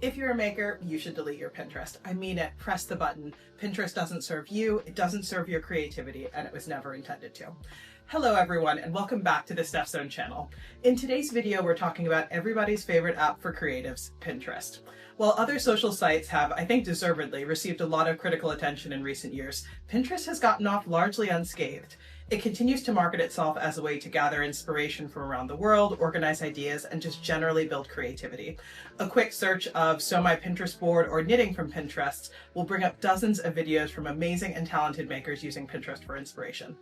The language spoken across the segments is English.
If you're a maker, you should delete your Pinterest. I mean it, press the button. Pinterest doesn't serve you, it doesn't serve your creativity, and it was never intended to. Hello everyone, and welcome back to the Steph Zone channel. In today's video, we're talking about everybody's favorite app for creatives, Pinterest. While other social sites have, I think deservedly, received a lot of critical attention in recent years, Pinterest has gotten off largely unscathed. It continues to market itself as a way to gather inspiration from around the world, organize ideas, and just generally build creativity. A quick search of "So my Pinterest board" or "knitting from Pinterest" will bring up dozens of videos from amazing and talented makers using Pinterest for inspiration.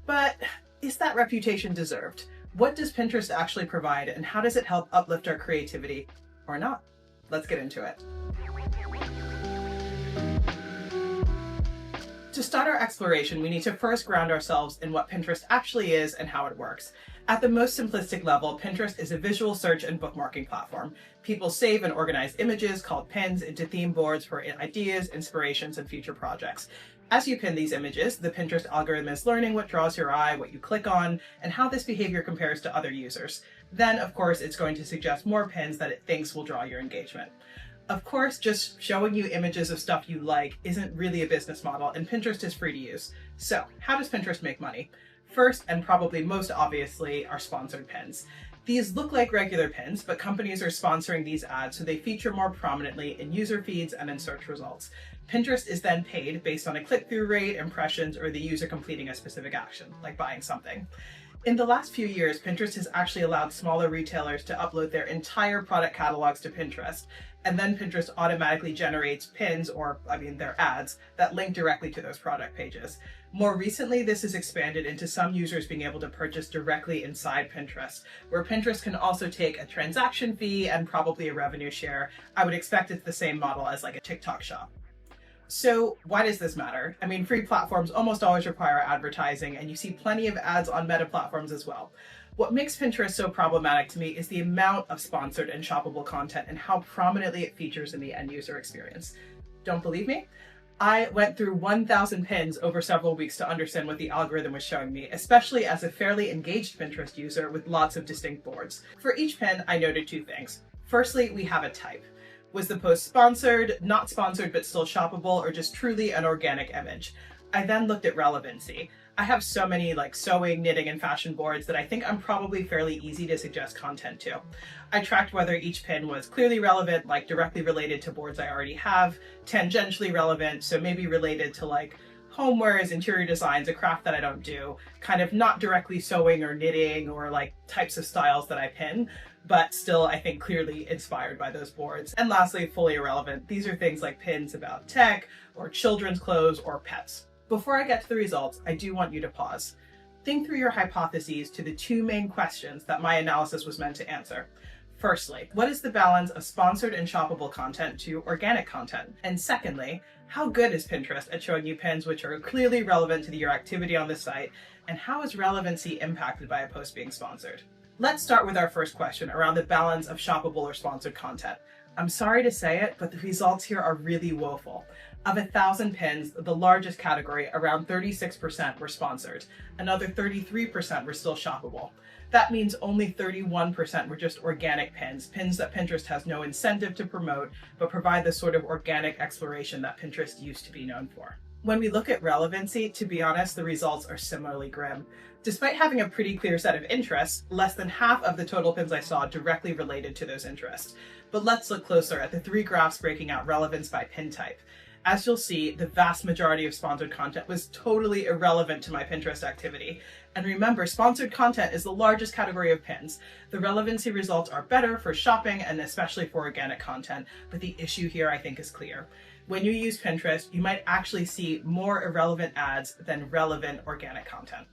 But is that reputation deserved? What does Pinterest actually provide, and how does it help uplift our creativity, or not? Let's get into it. To start our exploration, we need to first ground ourselves in what Pinterest actually is and how it works. At the most simplistic level, Pinterest is a visual search and bookmarking platform. People save and organize images called pins into theme boards for ideas, inspirations, and future projects. As you pin these images, the Pinterest algorithm is learning what draws your eye, what you click on, and how this behavior compares to other users. Then, of course, it's going to suggest more pins that it thinks will draw your engagement. Of course, just showing you images of stuff you like isn't really a business model, and Pinterest is free to use. So, how does Pinterest make money? First, and probably most obviously, are sponsored pins. These look like regular pins, but companies are sponsoring these ads so they feature more prominently in user feeds and in search results. Pinterest is then paid based on a click-through rate, impressions, or the user completing a specific action, like buying something. In the last few years, Pinterest has actually allowed smaller retailers to upload their entire product catalogs to Pinterest, and then Pinterest automatically generates pins, or their ads, that link directly to those product pages. More recently, this has expanded into some users being able to purchase directly inside Pinterest, where Pinterest can also take a transaction fee and probably a revenue share. I would expect it's the same model as like a TikTok shop. So why does this matter? Free platforms almost always require advertising, and you see plenty of ads on meta platforms as well. What makes Pinterest so problematic to me is the amount of sponsored and shoppable content and how prominently it features in the end user experience. Don't believe me? I went through 1,000 pins over several weeks to understand what the algorithm was showing me, especially as a fairly engaged Pinterest user with lots of distinct boards. For each pin, I noted two things. Firstly, we have a type. Was the post sponsored, not sponsored but still shoppable, or just truly an organic image? I then looked at relevancy. I have so many sewing, knitting, and fashion boards that I think I'm probably fairly easy to suggest content to. I tracked whether each pin was clearly relevant, directly related to boards I already have, tangentially relevant, so maybe related to homewares, interior designs, a craft that I don't do, kind of not directly sewing or knitting or types of styles that I pin, but still I think clearly inspired by those boards. And lastly, fully irrelevant. These are things like pins about tech or children's clothes or pets. Before I get to the results, I do want you to pause. Think through your hypotheses to the two main questions that my analysis was meant to answer. Firstly, what is the balance of sponsored and shoppable content to organic content? And secondly, how good is Pinterest at showing you pins which are clearly relevant to your activity on the site? And how is relevancy impacted by a post being sponsored? Let's start with our first question around the balance of shoppable or sponsored content. I'm sorry to say it, but the results here are really woeful. Of 1,000 pins, the largest category, around 36%, were sponsored. Another 33% were still shoppable. That means only 31% were just organic pins, pins that Pinterest has no incentive to promote, but provide the sort of organic exploration that Pinterest used to be known for. When we look at relevancy, to be honest, the results are similarly grim. Despite having a pretty clear set of interests, less than half of the total pins I saw directly related to those interests. But let's look closer at the three graphs breaking out relevance by pin type. As you'll see, the vast majority of sponsored content was totally irrelevant to my Pinterest activity. And remember, sponsored content is the largest category of pins. The relevancy results are better for shopping and especially for organic content, but the issue here I think is clear. When you use Pinterest, you might actually see more irrelevant ads than relevant organic content.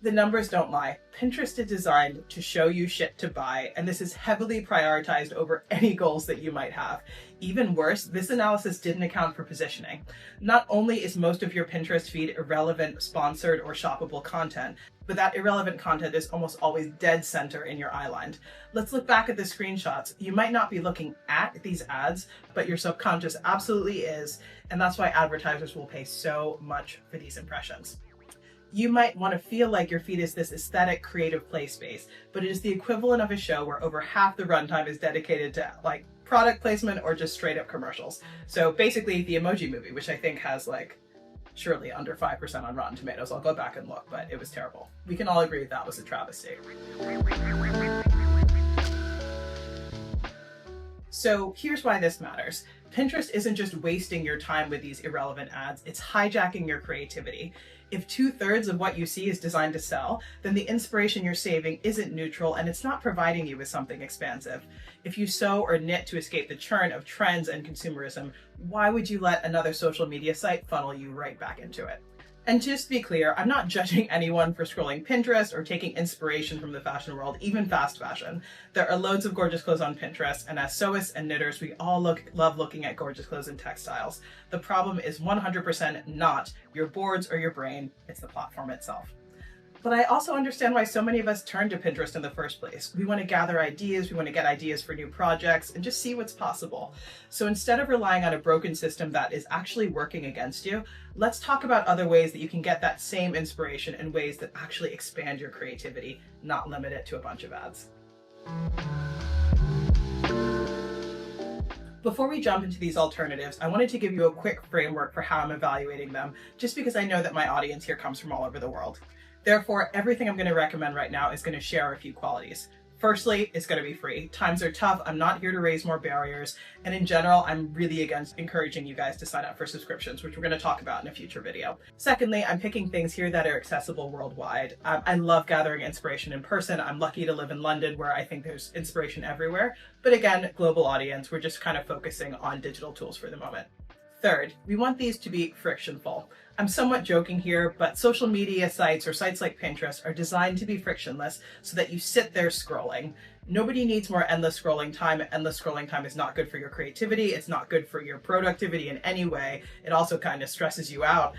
The numbers don't lie. Pinterest is designed to show you shit to buy, and this is heavily prioritized over any goals that you might have. Even worse, this analysis didn't account for positioning. Not only is most of your Pinterest feed irrelevant, sponsored, or shoppable content, but that irrelevant content is almost always dead center in your eyeline. Let's look back at the screenshots. You might not be looking at these ads, but your subconscious absolutely is, and that's why advertisers will pay so much for these impressions. You might want to feel like your feed is this aesthetic, creative play space, but it is the equivalent of a show where over half the runtime is dedicated to product placement or just straight up commercials. So basically the Emoji Movie, which I think has like surely under 5% on Rotten Tomatoes. I'll go back and look, but it was terrible. We can all agree that was a travesty. So here's why this matters. Pinterest isn't just wasting your time with these irrelevant ads, it's hijacking your creativity. If 2/3 of what you see is designed to sell, then the inspiration you're saving isn't neutral and it's not providing you with something expansive. If you sew or knit to escape the churn of trends and consumerism, why would you let another social media site funnel you right back into it? And just to be clear, I'm not judging anyone for scrolling Pinterest or taking inspiration from the fashion world, even fast fashion. There are loads of gorgeous clothes on Pinterest, and as sewists and knitters, we all love looking at gorgeous clothes and textiles. The problem is 100% not your boards or your brain, it's the platform itself. But I also understand why so many of us turn to Pinterest in the first place. We want to gather ideas, we want to get ideas for new projects, and just see what's possible. So instead of relying on a broken system that is actually working against you, let's talk about other ways that you can get that same inspiration in ways that actually expand your creativity, not limit it to a bunch of ads. Before we jump into these alternatives, I wanted to give you a quick framework for how I'm evaluating them, just because I know that my audience here comes from all over the world. Therefore, everything I'm going to recommend right now is going to share a few qualities. Firstly, it's going to be free. Times are tough. I'm not here to raise more barriers. And in general, I'm really against encouraging you guys to sign up for subscriptions, which we're going to talk about in a future video. Secondly, I'm picking things here that are accessible worldwide. I love gathering inspiration in person. I'm lucky to live in London, where I think there's inspiration everywhere. But again, global audience, we're just kind of focusing on digital tools for the moment. Third, we want these to be frictionful. I'm somewhat joking here, but social media sites or sites like Pinterest are designed to be frictionless so that you sit there scrolling. Nobody needs more endless scrolling time. Endless scrolling time is not good for your creativity. It's not good for your productivity in any way. It also kind of stresses you out.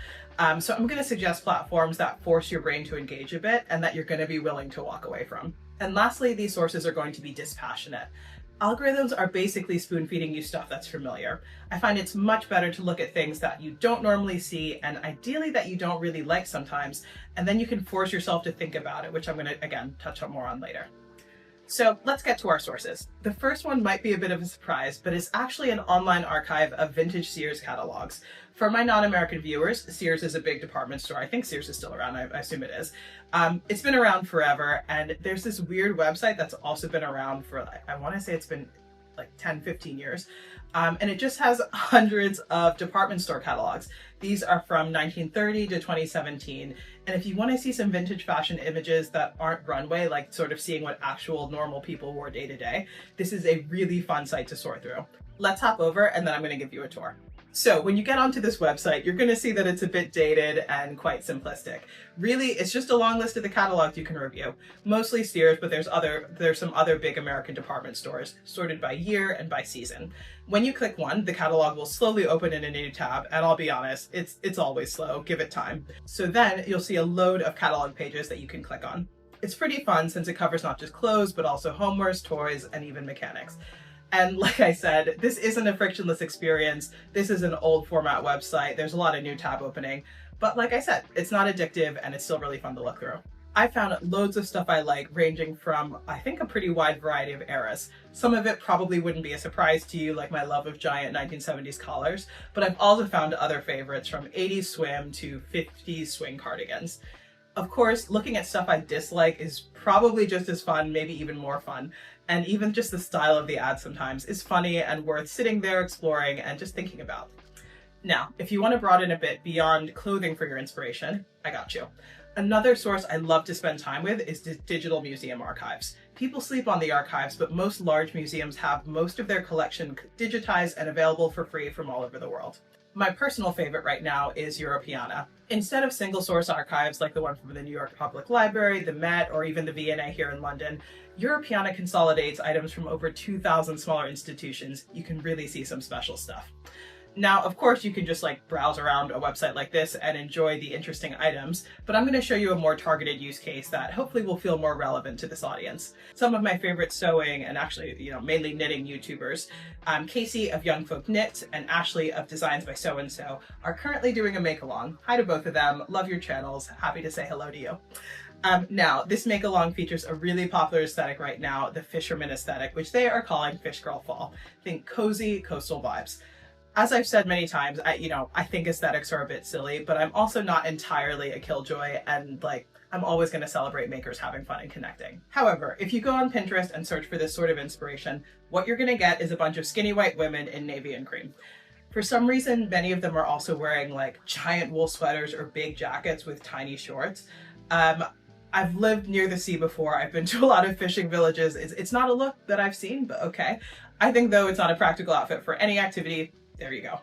So I'm going to suggest platforms that force your brain to engage a bit and that you're going to be willing to walk away from. And lastly, these sources are going to be dispassionate. Algorithms are basically spoon-feeding you stuff that's familiar. I find it's much better to look at things that you don't normally see and ideally that you don't really like sometimes, and then you can force yourself to think about it, which I'm going to, again, touch on more on later. So let's get to our sources. The first one might be a bit of a surprise, but it's actually an online archive of vintage Sears catalogs. For my non-American viewers, Sears is a big department store. I think Sears is still around, I assume it is. It's been around forever, and there's this weird website that's also been around for, I want to say it's been like 10, 15 years. And it just has hundreds of department store catalogs. These are from 1930 to 2017. And if you want to see some vintage fashion images that aren't runway, like sort of seeing what actual normal people wore day to day, this is a really fun site to sort through. Let's hop over and then I'm going to give you a tour. So when you get onto this website, you're going to see that it's a bit dated and quite simplistic. Really, it's just a long list of the catalogs you can review. Mostly Sears, but there's some other big American department stores, sorted by year and by season. When you click one, the catalog will slowly open in a new tab, and I'll be honest, it's always slow. Give it time. So then you'll see a load of catalog pages that you can click on. It's pretty fun since it covers not just clothes, but also homewares, toys, and even mechanics. And like I said, this isn't a frictionless experience. This is an old format website. There's a lot of new tab opening. But like I said, it's not addictive and it's still really fun to look through. I found loads of stuff I like, ranging from, I think, a pretty wide variety of eras. Some of it probably wouldn't be a surprise to you, like my love of giant 1970s collars, but I've also found other favorites from 80s swim to 50s swing cardigans. Of course, looking at stuff I dislike is probably just as fun, maybe even more fun. And even just the style of the ad sometimes is funny and worth sitting there exploring and just thinking about. Now, if you want to broaden a bit beyond clothing for your inspiration, I got you. Another source I love to spend time with is digital museum archives. People sleep on the archives, but most large museums have most of their collection digitized and available for free from all over the world. My personal favorite right now is Europeana. Instead of single source archives like the one from the New York Public Library, the Met, or even the V&A here in London, Europeana consolidates items from over 2,000 smaller institutions. You can really see some special stuff. Now, of course, you can just browse around a website like this and enjoy the interesting items, but I'm going to show you a more targeted use case that hopefully will feel more relevant to this audience. Some of my favorite sewing and actually, mainly knitting YouTubers, Casey of Young Folk Knit and Ashley of Designs by So and So, are currently doing a make-along. Hi to both of them. Love your channels. Happy to say hello to you. Now, this make-along features a really popular aesthetic right now, the fisherman aesthetic, which they are calling Fish Girl Fall. Think cozy coastal vibes. As I've said many times, I think aesthetics are a bit silly, but I'm also not entirely a killjoy, and I'm always going to celebrate makers having fun and connecting. However, if you go on Pinterest and search for this sort of inspiration, what you're going to get is a bunch of skinny white women in navy and cream. For some reason, many of them are also wearing giant wool sweaters or big jackets with tiny shorts. I've lived near the sea before. I've been to a lot of fishing villages. It's not a look that I've seen, but okay. I think though it's not a practical outfit for any activity. There you go.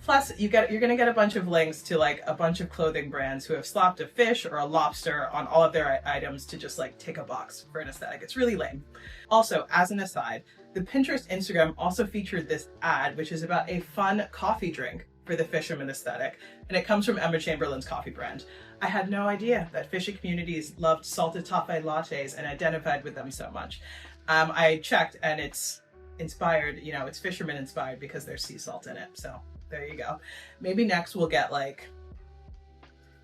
Plus, you're going to get a bunch of links to a bunch of clothing brands who have slapped a fish or a lobster on all of their items to just tick a box for an aesthetic. It's really lame. Also, as an aside, the Pinterest Instagram also featured this ad, which is about a fun coffee drink for the fisherman aesthetic, and it comes from Emma Chamberlain's coffee brand. I had no idea that fishing communities loved salted toffee lattes and identified with them so much. I checked, and it's inspired, it's fisherman inspired because there's sea salt in it. So there you go. Maybe next we'll get an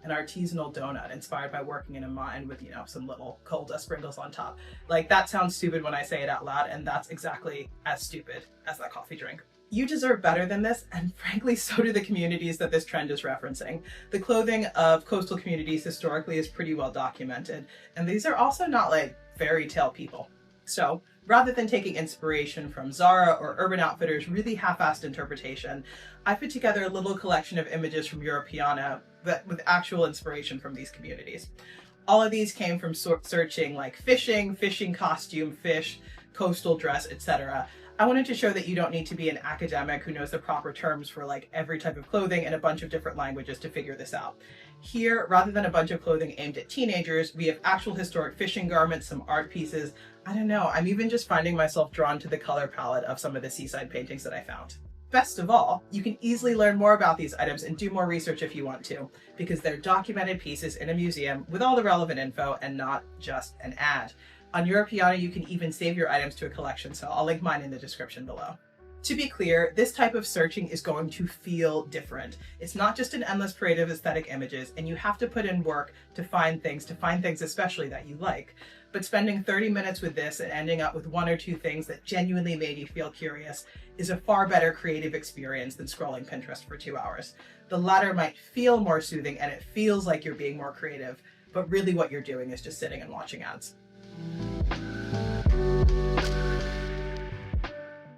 artisanal donut inspired by working in a mine with, some little coal dust sprinkles on top. That sounds stupid when I say it out loud, and that's exactly as stupid as that coffee drink. You deserve better than this, and frankly, so do the communities that this trend is referencing. The clothing of coastal communities historically is pretty well documented, and these are also not fairy tale people. So rather than taking inspiration from Zara or Urban Outfitters' really half-assed interpretation, I put together a little collection of images from Europeana with actual inspiration from these communities. All of these came from searching fishing costume, fish, coastal dress, etc. I wanted to show that you don't need to be an academic who knows the proper terms for every type of clothing in a bunch of different languages to figure this out. Here, rather than a bunch of clothing aimed at teenagers, we have actual historic fishing garments, some art pieces. I don't know, I'm even just finding myself drawn to the color palette of some of the seaside paintings that I found. Best of all, you can easily learn more about these items and do more research if you want to, because they're documented pieces in a museum with all the relevant info and not just an ad. On Europeana, you can even save your items to a collection, so I'll link mine in the description below. To be clear, this type of searching is going to feel different. It's not just an endless parade of aesthetic images, and you have to put in work to find things especially that you like. But spending 30 minutes with this and ending up with one or two things that genuinely made you feel curious is a far better creative experience than scrolling Pinterest for 2 hours. The latter might feel more soothing and it feels like you're being more creative, but really what you're doing is just sitting and watching ads.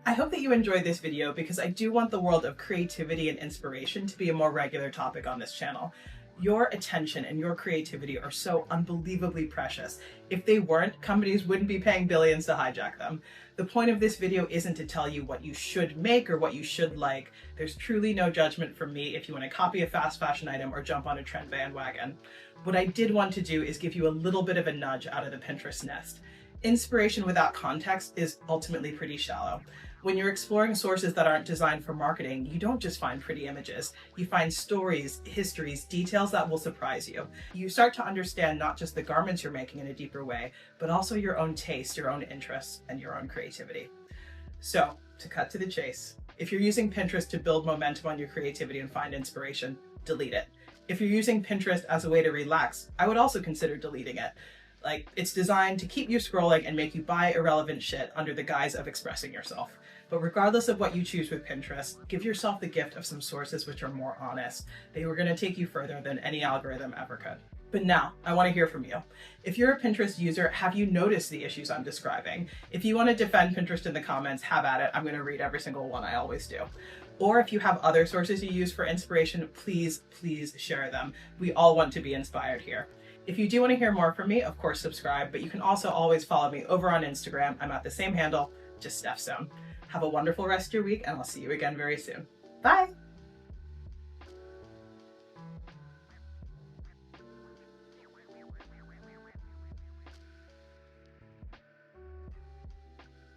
I hope that you enjoyed this video because I do want the world of creativity and inspiration to be a more regular topic on this channel. Your attention and your creativity are so unbelievably precious. If they weren't, companies wouldn't be paying billions to hijack them. The point of this video isn't to tell you what you should make or what you should like. There's truly no judgment from me if you want to copy a fast fashion item or jump on a trend bandwagon. What I did want to do is give you a little bit of a nudge out of the Pinterest nest. Inspiration without context is ultimately pretty shallow. When you're exploring sources that aren't designed for marketing, you don't just find pretty images. You find stories, histories, details that will surprise you. You start to understand not just the garments you're making in a deeper way, but also your own taste, your own interests, and your own creativity. So, to cut to the chase, if you're using Pinterest to build momentum on your creativity and find inspiration, delete it. If you're using Pinterest as a way to relax, I would also consider deleting it. It's designed to keep you scrolling and make you buy irrelevant shit under the guise of expressing yourself. But regardless of what you choose with Pinterest, give yourself the gift of some sources which are more honest. They were going to take you further than any algorithm ever could. But now, I want to hear from you. If you're a Pinterest user, have you noticed the issues I'm describing? If you want to defend Pinterest in the comments, have at it. I'm going to read every single one, I always do. Or if you have other sources you use for inspiration, please share them. We all want to be inspired here. If you do want to hear more from me, of course subscribe, but you can also always follow me over on Instagram. I'm at the same handle, just StephZone. Have a wonderful rest of your week, and I'll see you again very soon. Bye!